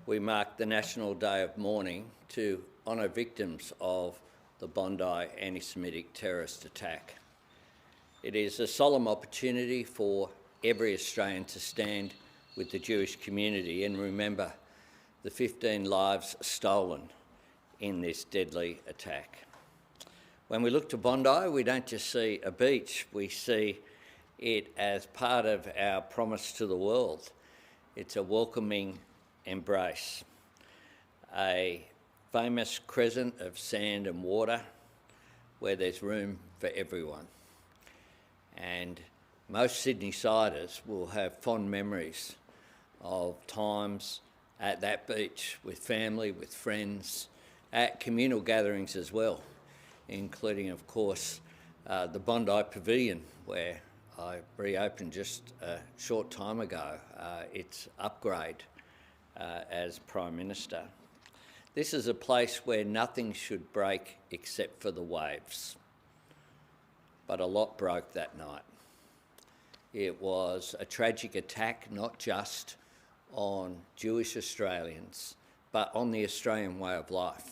we mark the National Day of Mourning to honour victims of the Bondi anti-Semitic terrorist attack. It is a solemn opportunity for every Australian to stand with the Jewish community and remember the 15 lives stolen in this deadly attack. When we look to Bondi, we don't just see a beach, we see it as part of our promise to the world. It's a welcoming embrace, a famous crescent of sand and water where there's room for everyone. And most Sydney-siders will have fond memories of times at that beach with family, with friends, at communal gatherings as well, including, of course, the Bondi Pavilion, where I reopened just a short time ago, its upgrade as Prime Minister. This is a place where nothing should break except for the waves. But a lot broke that night. It was a tragic attack, not just on Jewish Australians, but on the Australian way of life.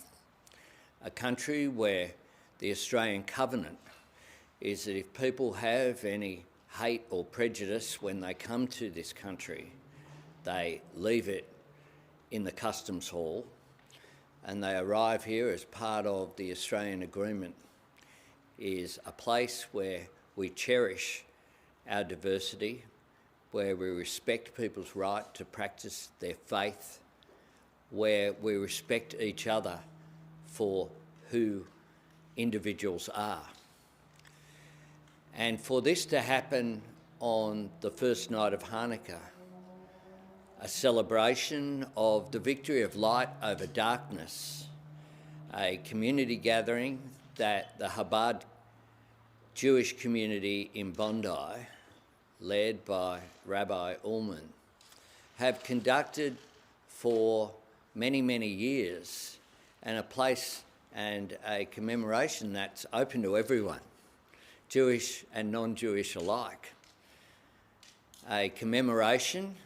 A country where the Australian covenant is that if people have any hate or prejudice when they come to this country, they leave it in the customs hall and they arrive here as part of the Australian agreement, is a place where we cherish our diversity, where we respect people's right to practice their faith, where we respect each other for who individuals are. And for this to happen on the first night of Hanukkah, a celebration of the victory of light over darkness, a community gathering that the Chabad Jewish community in Bondi, led by Rabbi Ullman, have conducted for many, many years, and a place and a commemoration that's open to everyone, Jewish and non-Jewish alike. A commemoration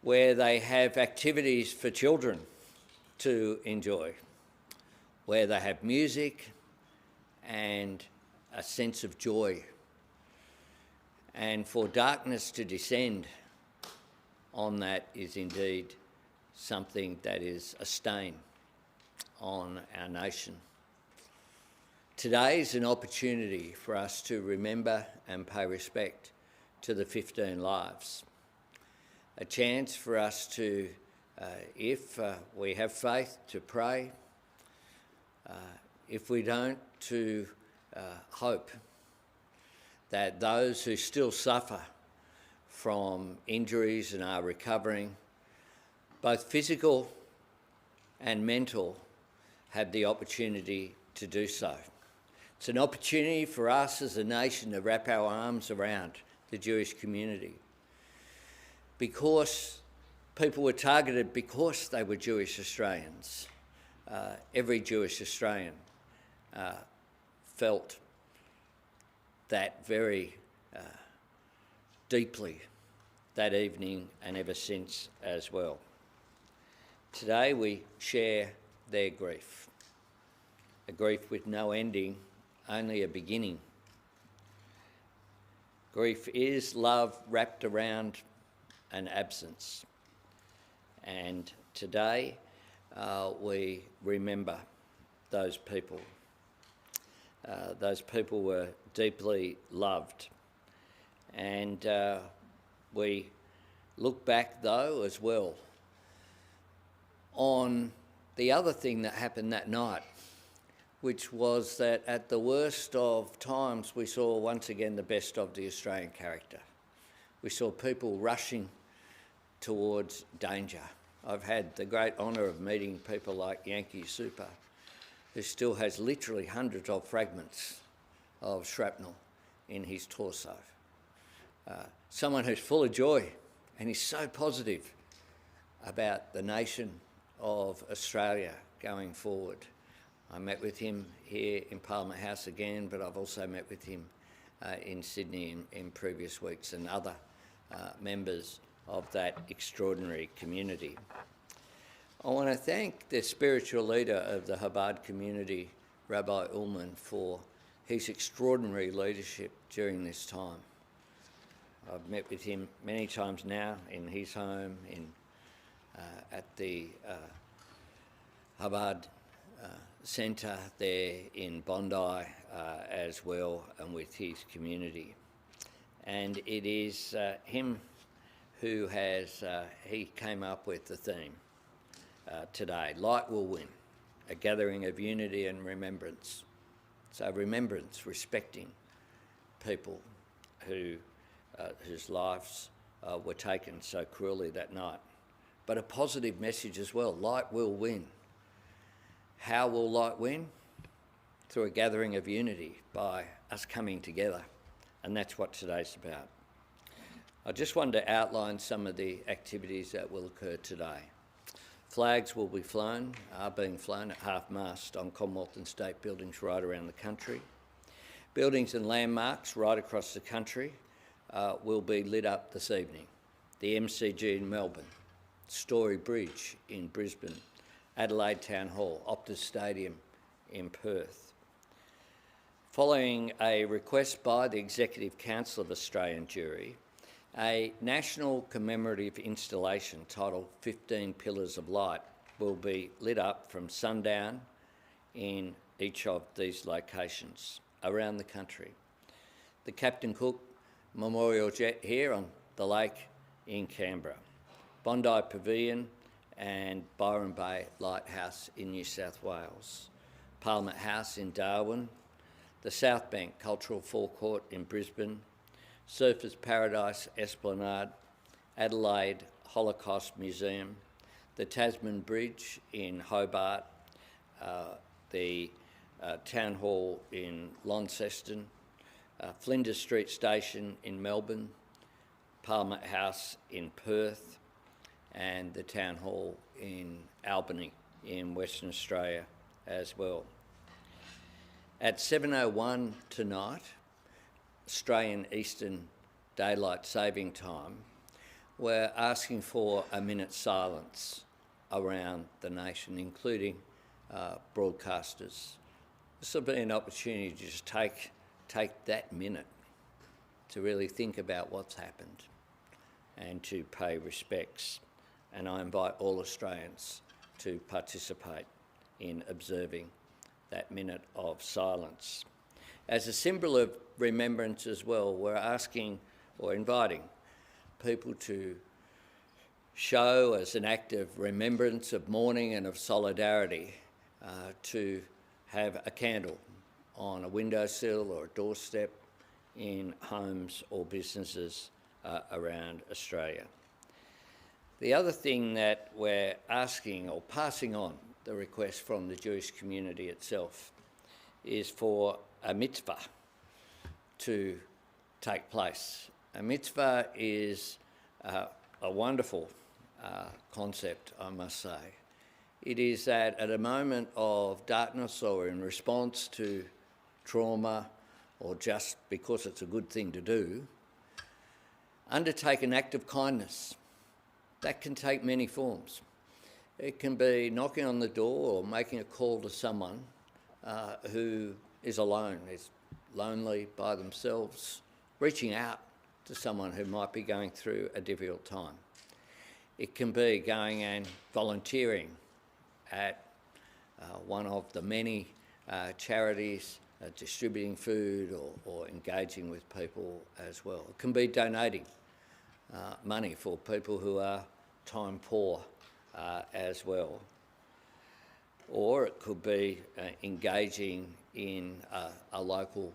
where they have activities for children to enjoy, where they have music and a sense of joy, and for darkness to descend on that is indeed something that is a stain on our nation. Today is an opportunity for us to remember and pay respect to the 15 lives. A chance for us to, if we have faith, to pray. If we don't, to hope that those who still suffer from injuries and are recovering, both physical and mental, have the opportunity to do so. It's an opportunity for us as a nation to wrap our arms around the Jewish community, because people were targeted because they were Jewish Australians. Every Jewish Australian felt that very deeply that evening and ever since as well. Today we share their grief, a grief with no ending, only a beginning. Grief is love wrapped around an absence, and today we remember those people. Those people were deeply loved, and we look back though as well on the other thing that happened that night, which was that at the worst of times we saw once again the best of the Australian character. We saw people rushing towards danger. I've had the great honour of meeting people like Yankee Super, who still has literally hundreds of fragments of shrapnel in his torso. Someone who's full of joy and is so positive about the nation of Australia going forward. I met with him here in Parliament House again, but I've also met with him in Sydney in previous weeks, and other members of that extraordinary community. I want to thank the spiritual leader of the Chabad community, Rabbi Ullman, for his extraordinary leadership during this time. I've met with him many times now in his home, at the Chabad centre there in Bondi as well, and with his community. And it is him who he came up with the theme today, Light Will Win, a gathering of unity and remembrance. So remembrance, respecting people whose lives were taken so cruelly that night. But a positive message as well, light will win. How will light win? Through a gathering of unity, by us coming together. And that's what today's about. I just wanted to outline some of the activities that will occur today. Flags will be flown, are being flown at half-mast on Commonwealth and state buildings right around the country. Buildings and landmarks right across the country will be lit up this evening. The MCG in Melbourne, Story Bridge in Brisbane, Adelaide Town Hall, Optus Stadium in Perth. Following a request by the Executive Council of Australian Jewry, a national commemorative installation titled 15 Pillars of Light will be lit up from sundown in each of these locations around the country. The Captain Cook Memorial Jet here on the lake in Canberra, Bondi Pavilion and Byron Bay Lighthouse in New South Wales, Parliament House in Darwin, the South Bank Cultural Forecourt in Brisbane, Surfers Paradise Esplanade, Adelaide Holocaust Museum, the Tasman Bridge in Hobart, the Town Hall in Launceston, Flinders Street Station in Melbourne, Parliament House in Perth, and the Town Hall in Albany in Western Australia as well. At 7:01 tonight, Australian Eastern Daylight Saving Time, we're asking for a minute's silence around the nation, including broadcasters. This will be an opportunity to just take that minute to really think about what's happened and to pay respects. And I invite all Australians to participate in observing that minute of silence. As a symbol of remembrance as well, we're asking or inviting people to show as an act of remembrance, of mourning and of solidarity, to have a candle on a windowsill or a doorstep in homes or businesses around Australia. The other thing that we're asking or passing on the request from the Jewish community itself is for a mitzvah to take place. A mitzvah is a wonderful concept, I must say. It is that at a moment of darkness or in response to trauma or just because it's a good thing to do, undertake an act of kindness. That can take many forms. It can be knocking on the door or making a call to someone who is alone, is lonely by themselves, reaching out to someone who might be going through a difficult time. It can be going and volunteering at one of the many charities, distributing food or engaging with people as well. It can be donating money for people who are time poor as well. Or it could be engaging in a local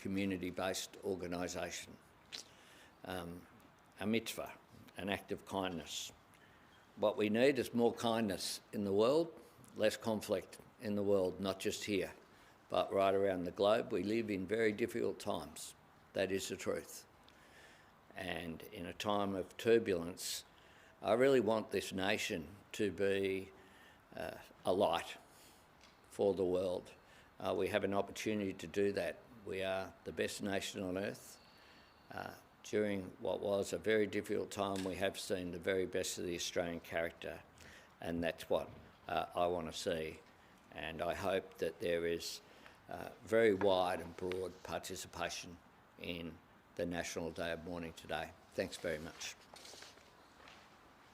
community-based organisation. A mitzvah, an act of kindness. What we need is more kindness in the world, less conflict in the world, not just here, but right around the globe. We live in very difficult times. That is the truth. And in a time of turbulence, I really want this nation to be a light for the world. We have an opportunity to do that. We are the best nation on earth. During what was a very difficult time, we have seen the very best of the Australian character. and that's what I want to see. And I hope that there is very wide and broad participation in the National Day of Mourning today. Thanks very much.